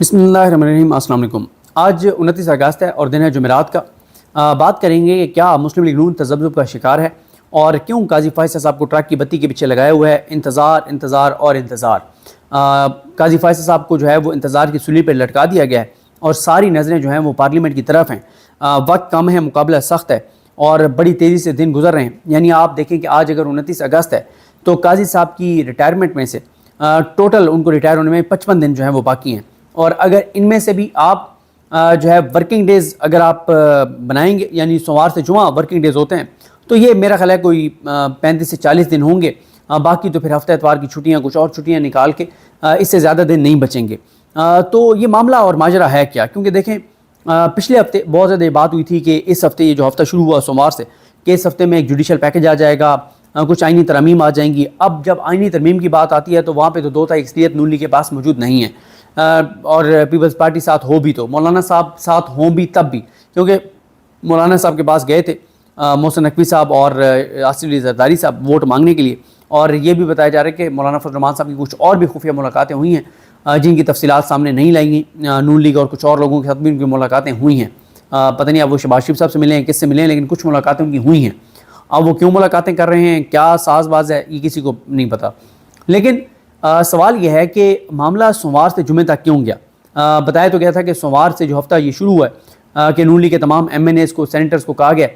बिस्मिल्लाहिर्रहमानिर्रहीम। अस्सलाम वालेकुम। आज 29 अगस्त है और दिन है जुमेरात का। बात करेंगे कि क्या मुस्लिम लीग नून तज़ब्ज़ुब का शिकार है और क्यों काजी फैसल साहब को ट्रक की बत्ती के पीछे लगाया हुआ है। इंतज़ार और इंतज़ार। काजी फैसल साहब को जो है वो इंतज़ार की सूली पर लटका दिया गया है और सारी नज़रें जो हैं वो पार्लियामेंट की तरफ हैं। वक्त कम है, मुकाबला सख्त है और बड़ी तेज़ी से दिन गुजर रहे हैं। यानी आप देखें कि आज अगर 29 अगस्त है तो काजी साहब की रिटायरमेंट में से टोटल उनको रिटायर होने में 55 दिन जो है वो बाकी हैं। और अगर इनमें से भी आप जो है वर्किंग डेज़ अगर आप बनाएंगे, यानी सोमवार से जुमा वर्किंग डेज़ होते हैं, तो ये मेरा ख्याल है कोई 35 से 40 दिन होंगे। बाकी तो फिर हफ्ते एतवार की छुट्टियां, कुछ और छुट्टियां निकाल के इससे ज़्यादा दिन नहीं बचेंगे। तो ये मामला और माजरा है क्या? क्योंकि देखें पिछले हफ्ते बहुत ज़्यादा बात हुई थी कि इस हफ्ते, ये जो हफ्ता शुरू हुआ सोमवार से, कि इस हफ्ते में एक जुडिशल पैकेज आ जाएगा, कुछ आइनी तरमीम आ जाएंगी। अब जब आइनी तरमीम की बात आती है तो वहाँ पे तो 2 अक्सरियत नून लीग के पास मौजूद नहीं है। और पीपल्स पार्टी साथ हो भी तो मौलाना साहब साथ हों भी तब भी, क्योंकि मौलाना साहब के पास गए थे मोहसिन नकवी साहब और आसिफ अली जरदारी साहब वोट मांगने के लिए। और ये भी बताया जा रहा है कि मौलाना फजल रहमान साहब की कुछ और भी खुफिया मुलाकातें हुई हैं जिनकी तफसीलात सामने नहीं लाई गई। नून लीग और कुछ और लोगों के साथ भी उनकी मुलाकातें हुई हैं। पता नहीं अब वो शहबाज शरीफ साहब से मिले हैं, किससे मिले हैं, लेकिन कुछ मुलाकातें उनकी हुई हैं। अब वो क्यों मुलाकातें कर रहे हैं, क्या साजबाज है, ये किसी को नहीं पता। लेकिन सवाल यह है कि मामला सोमवार से जुमे तक क्यों गया। बताया तो गया था कि सोमवार से जो हफ्ता ये शुरू हुआ है कि नून लीग के तमाम MNAs को, सेनेटर्स को कहा गया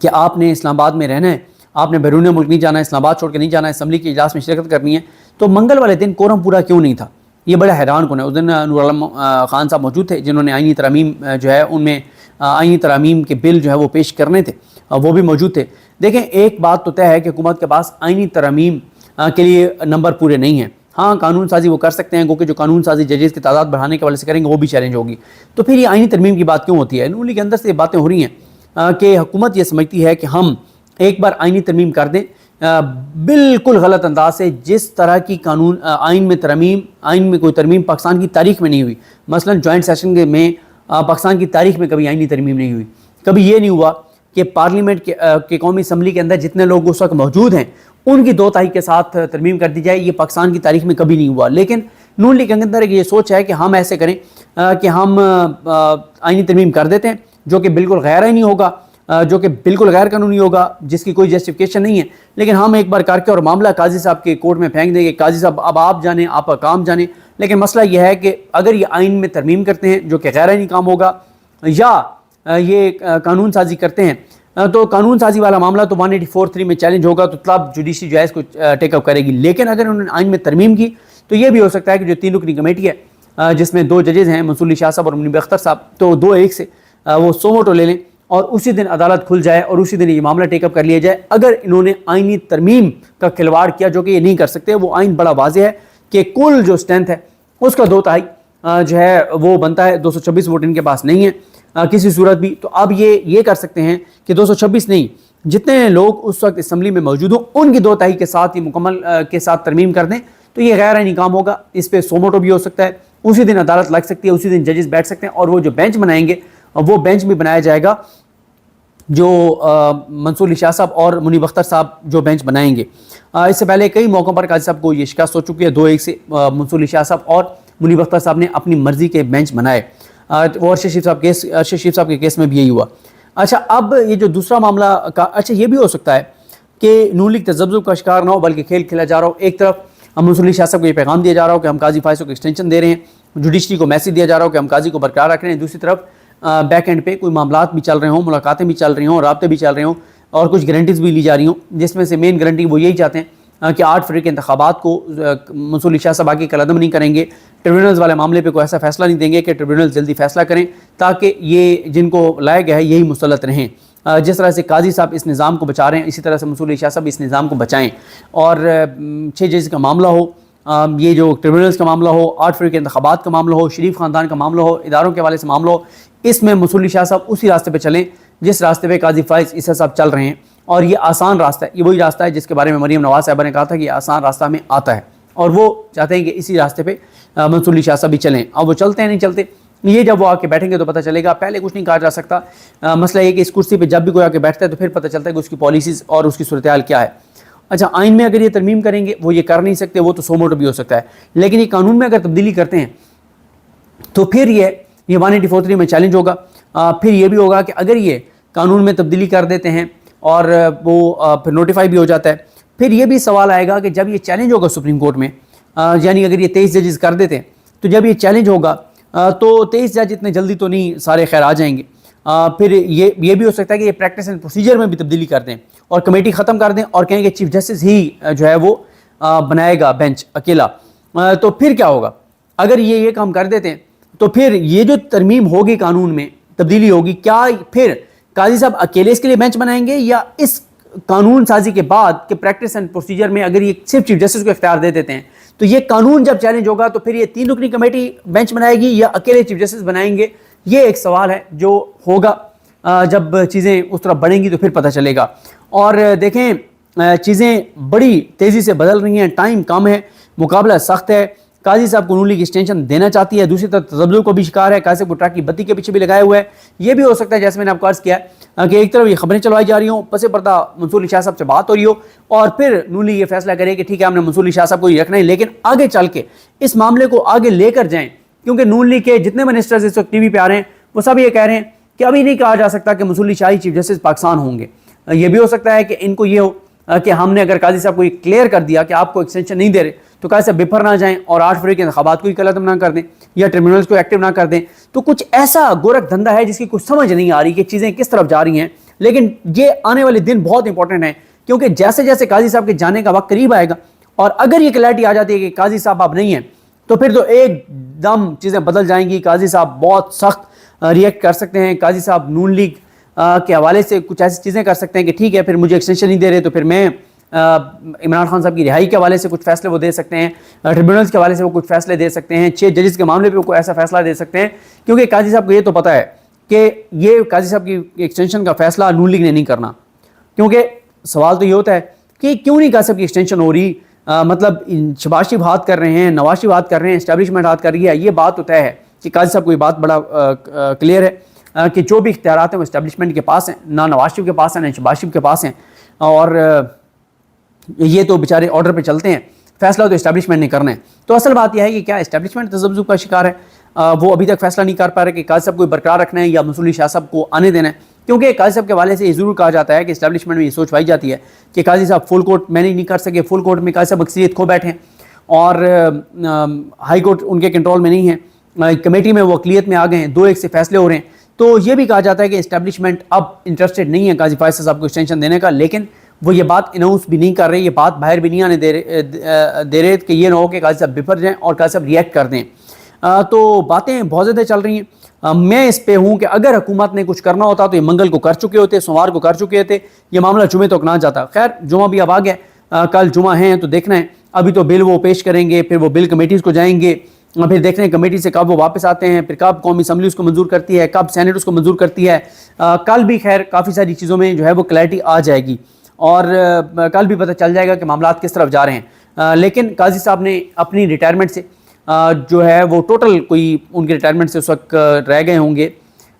कि आपने इस्लामाबाद में रहना है, आपने बैरून मुल्क नहीं जाना है, इस्लामाबाद छोड़ के नहीं जाना है, असम्बली के इजलास में शिरकत करनी है। तो मंगल वाले दिन कोरम पूरा क्यों नहीं था, ये बड़ा हैरान कौन है। उस दिन नूर आलम खान साहब मौजूद थे जिन्होंने आइनी तरमीम जो है उनमें आइनी तरमीम के बिल जो है वो पेश करने थे, वो भी मौजूद थे। देखें एक बात तो तय है कि हुकूमत के पास आइनी तरमीम के लिए नंबर पूरे नहीं हैं। हाँ, कानून साजी वो कर सकते हैं, क्योंकि जो कानून साजी जजेस की तादाद बढ़ाने के वाले से करेंगे वो भी चैलेंज होगी। तो फिर ये आइनी तरमीम की बात क्यों होती है? नून लीग के अंदर से बातें हो रही हैं कि हुकूमत ये समझती है कि हम एक बार आइनी तरमीम कर दें बिल्कुल गलत अंदाज से, जिस तरह की कानून आइन में कोई तरमीम पाकिस्तान की तारीख में नहीं हुई। मसलन जॉइंट सेशन में पाकिस्तान की तारीख में कभी आइनी तरमीम नहीं हुई। कभी ये नहीं हुआ कि पार्लियामेंट के कौमी असम्बली के अंदर जितने लोग उस वक्त मौजूद हैं उनकी 2/3 के साथ तरमीम कर दी जाए। ये पाकिस्तान की तारीख में कभी नहीं हुआ। लेकिन नून लीग के अंदर ये सोच है कि हम ऐसे करें कि हम आइनी तरमीम कर देते हैं जो कि बिल्कुल गैर आइनी होगा, जो कि बिल्कुल गैर कानूनी होगा, जिसकी कोई जस्टिफिकेशन नहीं है। लेकिन हम एक बार करके और मामला काजी साहब के कोर्ट में फेंक देंगे। काजी साहब अब आप जाने, आपका काम जाने। लेकिन मसला यह है कि अगर ये आइन में तरमीम करते हैं जो कि गैर आइनी काम होगा, या ये कानून साजी करते हैं, तो कानून साजी वाला मामला तो 184(3) में चैलेंज होगा, तो तब जुडिशरी जो है इसको टेकअप करेगी। लेकिन अगर उन्होंने आइन में तरमीम की तो ये भी हो सकता है कि जो 3 रुकनी कमेटी है जिसमें 2 जजेज हैं, मंसूर अली शाह साहब और मुनीब अख्तर साहब, तो 2-1 से वो सोमोटो ले लें और उसी दिन अदालत खुल जाए और उसी दिन ये मामला टेकअप कर लिया जाए। अगर इन्होंने आइनी तरमीम का खिलवाड़ किया, जो कि ये नहीं कर सकते, वो आइन बड़ा वाज़ेह है कि कुल जो स्ट्रेंथ है उसका 2/3 जो है वो बनता है। 226 वोट इनके पास नहीं है किसी सूरत भी। तो अब ये कर सकते हैं कि 226 नहीं, जितने लोग उस वक्त असम्बली में मौजूद हो उनकी 2/3 के साथ ही मुकम्मल के साथ तरमीम कर दें, तो ये गैर आइनी काम होगा। इस पर सोमोटो भी हो सकता है, उसी दिन अदालत लग सकती है, उसी दिन जजेस बैठ सकते हैं और वो जो बेंच बनाएंगे वो बेंच भी बनाया जाएगा जो मंसूर अली शाह साहब और मुनीब अख्तर साहब जो बेंच बनाएंगे। इससे पहले कई मौक़ों पर काजी साहब को ये शिकस्त हो चुकी है। 2-1 से मंसूर अली शाह साहब और मुनीब अख्तर साहब ने अपनी मर्जी के बेंच बनाए और अरशद शरीफ साहब के केस में भी यही हुआ। अच्छा, अब ये जो दूसरा मामला का, अच्छा ये भी हो सकता है कि नून लीग तज़ब्ज़ुब का शिकार ना हो बल्कि खेल खेला जा रहा हो। एक तरफ मंसूर अली शाह साहब को ये पैगाम दिया जा रहा हो कि हम काजी फैसल को एक्सटेंशन दे रहे हैं, जुडिशरी को मैसेज दिया जा रहा हो कि हम काजी को बरकरार रख रहे हैं। दूसरी तरफ बैक एंड पे कोई मामलात भी चल रहे हों, मुलाकातें भी चल रही हों, राब्ते भी चल रहे हों और कुछ गारंटीज़ भी ली जा रही हों, जिसमें से मेन गारंटी वो यही चाहते हैं कि 8 फरवरी के इंतखाबात को मंसूर अली शाह साहब आगे कदम नहीं करेंगे, ट्रिब्यूनल्स वाले मामले पे कोई ऐसा फैसला नहीं देंगे कि ट्रिब्यूनल जल्दी फैसला करें, ताकि ये जिनको लाया गया है यही मुसल्लत रहें। जिस तरह से काजी साहब इस निज़ाम को बचा रहे हैं, इसी तरह से मंसूर अली शाह साहब इस निज़ाम को बचाएँ और 6 जज का मामला हो, ये जो ट्रिब्यूनल्स का मामला हो, 8 फरवरी के इंतखाबात का मामला हो, शरीफ ख़ानदान का मामला हो, इदारों के हवाले से मामला हो, इसमें मंसूर अली शाह साहब उसी रास्ते पे चलें जिस रास्ते पे काजी फैसल इस साहब चल रहे हैं। और ये आसान रास्ता है, ये वही रास्ता है जिसके बारे में मरीम नवाज साहबा ने कहा था कि आसान रास्ता में आता है, और वो चाहते हैं कि इसी रास्ते पे मंसूर अली शाह साहब भी चलें। अब वो चलते हैं नहीं चलते, ये जब वो आके बैठेंगे तो पता चलेगा। पहले कुछ नहीं कहा जा सकता। मसला ये कि इस कुर्सी पर जब भी कोई आके बैठता है तो फिर पता चलता है कि उसकी पॉलिसीज़ और उसकी सूरत हाल क्या है। अच्छा, आइन में अगर ये तरमीम करेंगे, वो ये कर नहीं सकते, वो तो सोमोटो भी हो सकता है। लेकिन ये कानून में अगर तब्दीली करते हैं तो फिर ये 184 में चैलेंज होगा। फिर ये भी होगा कि अगर ये कानून में तब्दीली कर देते हैं और वो फिर नोटिफाई भी हो जाता है, फिर ये भी सवाल आएगा कि जब ये चैलेंज होगा सुप्रीम कोर्ट में, यानी अगर ये 23 जजेस कर देते हैं, तो जब ये चैलेंज होगा तो 23 जज इतने जल्दी तो नहीं सारे खैर आ जाएंगे। फिर ये भी हो सकता है कि ये प्रैक्टिस एंड प्रोसीजर में भी तब्दीली कर दें और कमेटी ख़त्म कर दें और कहें कि चीफ जस्टिस ही जो है वो बनाएगा बेंच अकेला। तो फिर क्या होगा? अगर ये काम कर देते हैं तो फिर ये जो तरमीम होगी, कानून में तब्दीली होगी, क्या फिर काजी साहब अकेले इसके लिए बेंच बनाएंगे, या इस कानून साजी के बाद के प्रैक्टिस एंड प्रोसीजर में अगर ये सिर्फ चीफ जस्टिस को इख्तियार दे देते हैं, तो ये कानून जब चैलेंज होगा तो फिर ये 3 रुकनी कमेटी बेंच बनाएगी या अकेले चीफ जस्टिस बनाएंगे? ये एक सवाल है जो होगा। जब चीज़ें उस तरफ बढ़ेंगी तो फिर पता चलेगा। और देखें, चीज़ें बड़ी तेज़ी से बदल रही हैं, टाइम कम है, मुकाबला सख्त है। काजी साहब को नून लीग एक्सटेंशन देना चाहती है, दूसरी तरफ तजब्जुब को भी शिकार है, काजी साहब को ट्रक की बत्ती के पीछे भी लगाए हुए है। ये भी हो सकता है, जैसे मैंने आपको अर्ज़ किया है, कि एक तरफ ये खबरें चलवाई जा रही हों, पसे पर्दा मंसूर अली शाह साहब से बात हो रही हो, और फिर नून लीग ये फैसला करे कि ठीक है हमने मंसूर अली शाह साहब को ही रखना है, लेकिन आगे चल के इस मामले को आगे लेकर जाएँ। क्योंकि नून लीग के जितने मिनिस्टर्स इस वक्त टीवी पे आ रहे हैं वो सब ये कह रहे हैं कि अभी नहीं कहा जा सकता कि मंसूर अली शाह चीफ जस्टिस पाकिस्तान होंगे। ये भी हो सकता है कि इनको ये हो कि हमने अगर काजी साहब को ये क्लियर कर दिया कि आपको एक्सटेंशन नहीं दे रहे, तो काजी साहब बिफर ना जाएं और 8 फरवरी के इंतखाबात को ही कलअदम ना कर दें या ट्रिब्यूनल्स को एक्टिव ना कर दें। तो कुछ ऐसा गोरख धंधा है जिसकी कुछ समझ नहीं आ रही कि चीज़ें किस तरफ जा रही हैं। लेकिन ये आने वाले दिन बहुत इंपॉर्टेंट है, क्योंकि जैसे जैसे काजी साहब के जाने का वक्त करीब आएगा और अगर ये क्लैरिटी आ जाती है कि काजी साहब अब नहीं है, तो फिर तो एकदम चीज़ें बदल जाएंगी। काजी साहब बहुत सख्त रिएक्ट कर सकते हैं। काजी साहब नून लीग के हवाले से कुछ ऐसी चीज़ें कर सकते हैं कि ठीक है फिर मुझे एक्सटेंशन नहीं दे रहे, तो फिर मैं इमरान खान साहब की रिहाई के हवाले से कुछ फैसले वो दे सकते हैं, ट्रिब्यूनल्स के हवाले से वो कुछ फैसले दे सकते हैं, 6 जजेस के मामले पे वो कोई ऐसा फैसला दे सकते हैं। क्योंकि काजी साहब को ये तो पता है कि ये काजी साहब की एक्सटेंशन का फैसला नून लीग ने नहीं करना। क्योंकि सवाल तो ये होता है कि क्यों नहीं काजी साहब की एक्सटेंशन हो रही, मतलब शहबाज शरीफ बात कर रहे हैं, नवाज शरीफ बात कर रहे हैं, एस्टैब्लिशमेंट बात कर रही है। ये बात तो तय है कि काजी साहब को ये बात बड़ा क्लियर है कि जो भी इख्तियारात हैं वो एस्टैब्लिशमेंट के पास हैं, ना नवाज शरीफ के पास हैं ना शहबाज शरीफ के पास हैं। और ये तो बेचारे ऑर्डर पे चलते हैं, फैसला तो एस्टैब्लिशमेंट ने करना है। तो असल बात यह है कि क्या एस्टैब्लिशमेंट तजब्जुब का शिकार है? वो अभी तक फैसला नहीं कर पा रहे कि काजी साहब को बरकरार रखना है या मंसूर अली शाह साहब को आने देना है। क्योंकि काजी साहब के हवाले से ये ज़रूर कहा जाता है कि एस्टैब्लिशमेंट में ये सोच पाई जाती है कि काजी साहब फुल कोर्ट मैनेज नहीं कर सके, फुल कोर्ट में काजी साहब अक्सरियत खो बैठे और हाई कोर्ट उनके कंट्रोल में नहीं है, कमेटी में वो अक़लियत में आ गए हैं, 2-1 से फैसले हो रहे हैं। तो ये भी कहा जाता है कि एस्टैब्लिशमेंट अब इंटरेस्टेड नहीं है काजी फैसल साहब को एक्सटेंशन देने का, लेकिन वो ये बात अनाउंस भी नहीं कर रहे, ये बात बाहर भी नहीं आने दे रहे कि ये ना हो कि काजी साहब बिफर जाएँ और काजी साहब रिएक्ट कर दें। तो बातें बहुत ज़्यादा चल रही हैं। मैं इस पे हूँ कि अगर हुकूमत ने कुछ करना होता तो ये मंगल को कर चुके होते, सोमवार को कर चुके थे, ये मामला जुमे तक ना जाता। खैर जुमा भी अब आ गया, कल जुमा है तो देखना है। अभी तो बिल वो पेश करेंगे, फिर वो बिल कमेटीज़ को जाएंगे, फिर देखने कमेटी से कब वो वापस आते हैं, फिर कब कौमी असम्बली उसको मंजूर करती है, कब सेनेट उसको मंजूर करती है। कल भी खैर काफ़ी सारी चीज़ों में जो है वो क्लैरिटी आ जाएगी और कल भी पता चल जाएगा कि मामलात किस तरफ जा रहे हैं। लेकिन काजी साहब ने अपनी रिटायरमेंट से जो है वो टोटल कोई उनके रिटायरमेंट से उस वक्त रह गए होंगे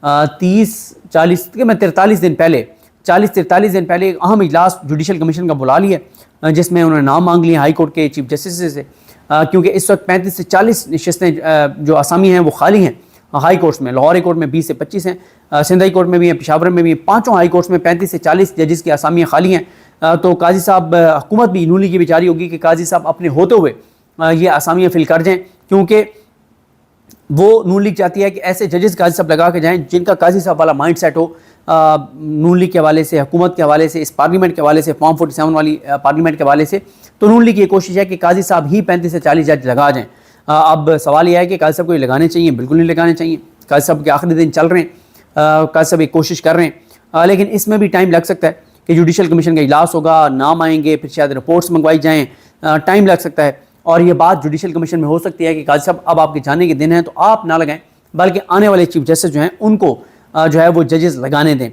30-40 मैं 43 दिन पहले 40-43 दिन पहले एक अहम इजलास जुडिशल कमीशन का बुला लिया, जिसमें उन्होंने नाम मांग लिए हाई कोर्ट के चीफ जस्टिस से, क्योंकि इस वक्त 35 से 40 नशस्तें जो आसामी हैं वो खाली हैं हाई कोर्ट्स में। लाहौर हाई कोर्ट में 20 से 25 हैं, सिंध हाई कोर्ट में भी हैं, पेशावर में भी हैं, पाँचों हाई कोर्ट्स में 35 से 40 जजेस की आसामियाँ खाली हैं। तो काजी साहब हुकूमत भी नून लीग की बेचारी होगी कि काजी साहब अपने होते हुए ये आसामियाँ फिल कर जाएँ, क्योंकि वो नून लीग चाहती है कि ऐसे जजेस काजी साहब लगा के जाएँ जिनका काजी साहब वाला माइंड सेट हो, नून लीग के हवाले से, हुकूमत के हवाले से, इस पार्लियामेंट के हवाले से, फॉर्म 47 वाली पार्लियामेंट के हवाले से। तो नून लीग की कोशिश है कि काजी साहब ही 35 से 40 जज लगा जाएँ। अब सवाल यह है कि काजी साहब को ये लगाने चाहिए? बिल्कुल नहीं लगाने चाहिए। काजी साहब के आखिरी दिन चल रहे हैं, काजी साहब एक कोशिश कर रहे हैं, लेकिन इसमें भी टाइम लग सकता है कि जुडिशल कमीशन का इजलास होगा, नाम आएंगे, फिर शायद रिपोर्ट्स मंगवाई जाएँ, टाइम लग सकता है। और ये बात जुडिशल कमीशन में हो सकती है कि काजी साहब अब आपके जाने के दिन हैं तो आप ना लगाएं, बल्कि आने वाले चीफ जस्टिस जो हैं उनको जो है वो जजेस लगाने दें।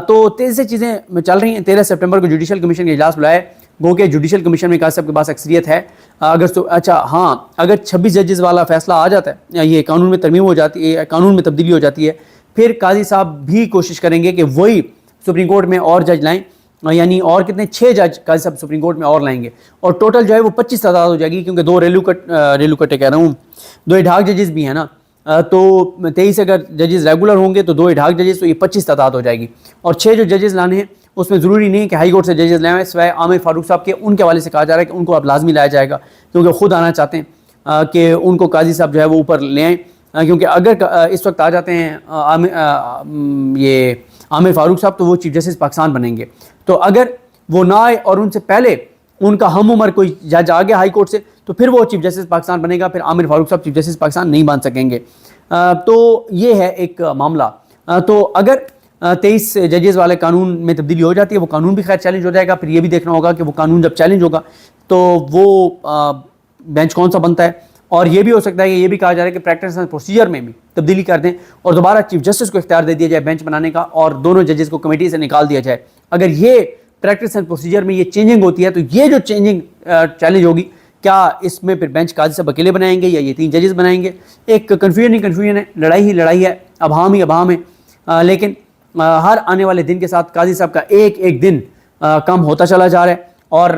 तो तेज़ से चीज़ें चल रही हैं। 13 सितंबर को जुडिशल कमीशन का इजलास बुलाया, गो के जुडिशल कमीशन में काजी साहब के पास अक्सरियत है। अगर तो अच्छा हाँ, अगर 26 जजेस वाला फैसला आ जाता है या ये कानून में तरमीम हो जाती है, कानून में तब्दीली हो जाती है, फिर काजी साहब भी कोशिश करेंगे कि वही सुप्रीम कोर्ट में और जज लाएँ, यानी और कितने 6 जज काजी साहब सुप्रीम कोर्ट में और लाएंगे, और टोटल जो है वो 25 तादाद हो जाएगी। क्योंकि 2 रेलू कटे कह रहा हूँ, 2 ढाक जजेस भी हैं ना, تو 23 اگر ججز ریگولر ہوں گے تو 2 ایڈ ہاک ججز، تو یہ 25 تعداد ہو جائے گی. اور 6 جو ججز لانے ہیں اس میں ضروری نہیں کہ ہائی کورٹ سے ججز لائیں، سوائے عامر فاروق صاحب کے، ان کے حوالے سے کہا جا رہا ہے کہ ان کو اب لازمی لایا جائے گا کیونکہ خود آنا چاہتے ہیں کہ ان کو قاضی صاحب جو ہے وہ اوپر لے آئیں. کیونکہ اگر اس وقت آ جاتے ہیں یہ عامر فاروق صاحب تو وہ چیف جسٹس پاکستان بنیں گے. تو اگر وہ نہ آئے اور ان سے پہلے ان کا ہم عمر کوئی جج آ گیا ہائی کورٹ سے تو پھر وہ چیف جسٹس پاکستان بنے گا، پھر عامر فاروق صاحب چیف جسٹس پاکستان نہیں بن سکیں گے. تو یہ ہے ایک معاملہ. تو اگر 23 ججز والے قانون میں تبدیلی ہو جاتی ہے، وہ قانون بھی خیر چیلنج ہو جائے گا. پھر یہ بھی دیکھنا ہوگا کہ وہ قانون جب چیلنج ہوگا تو وہ بینچ کون سا بنتا ہے. اور یہ بھی ہو سکتا ہے کہ یہ بھی کہا جا رہا ہے کہ پریکٹس اینڈ پروسیجر میں بھی تبدیلی کر دیں اور دوبارہ چیف جسٹس کو اختیار دے دیا جائے بینچ بنانے کا اور دونوں ججز کو کمیٹی سے نکال دیا جائے. اگر یہ پریکٹس اینڈ پروسیجر میں یہ چینجنگ ہوتی ہے تو یہ جو چینجنگ چیلنج ہوگی، کیا اس میں پھر بینچ قاضی صاحب اکیلے بنائیں گے یا یہ 3 ججز بنائیں گے؟ ایک کنفیوژن ہے، لڑائی ہی لڑائی ہے، ابہام ہی ابہام ہے. لیکن ہر آنے والے دن کے ساتھ قاضی صاحب کا ایک دن کم ہوتا چلا جا رہا ہے. اور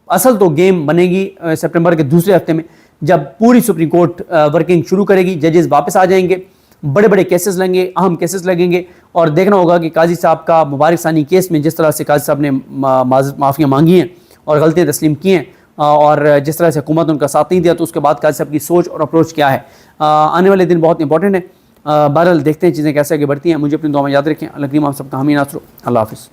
اصل تو گیم بنے گی سپٹمبر کے دوسرے ہفتے میں جب پوری سپریم کورٹ ورکنگ شروع کرے گی، ججز واپس آ جائیں گے، بڑے بڑے کیسز لیں گے، اہم کیسز لگیں گے اور دیکھنا ہوگا کہ قاضی صاحب کا مبارک ثانی کیس میں جس طرح سے قاضی صاحب نے معافیاں مانگی ہیں اور غلطیاں تسلیم کی ہیں اور جس طرح سے حکومت ان کا ساتھ نہیں دیا، تو اس کے بعد قاضی صاحب کی سوچ اور اپروچ کیا ہے. آنے والے دن بہت امپورٹنٹ ہیں. بہرحال دیکھتے ہیں چیزیں کیسے آگے بڑھتی ہیں. مجھے اپنی دعا میں یاد رکھیں. اللہ کریم آپ سب کا حامی ناصر. اللہ حافظ.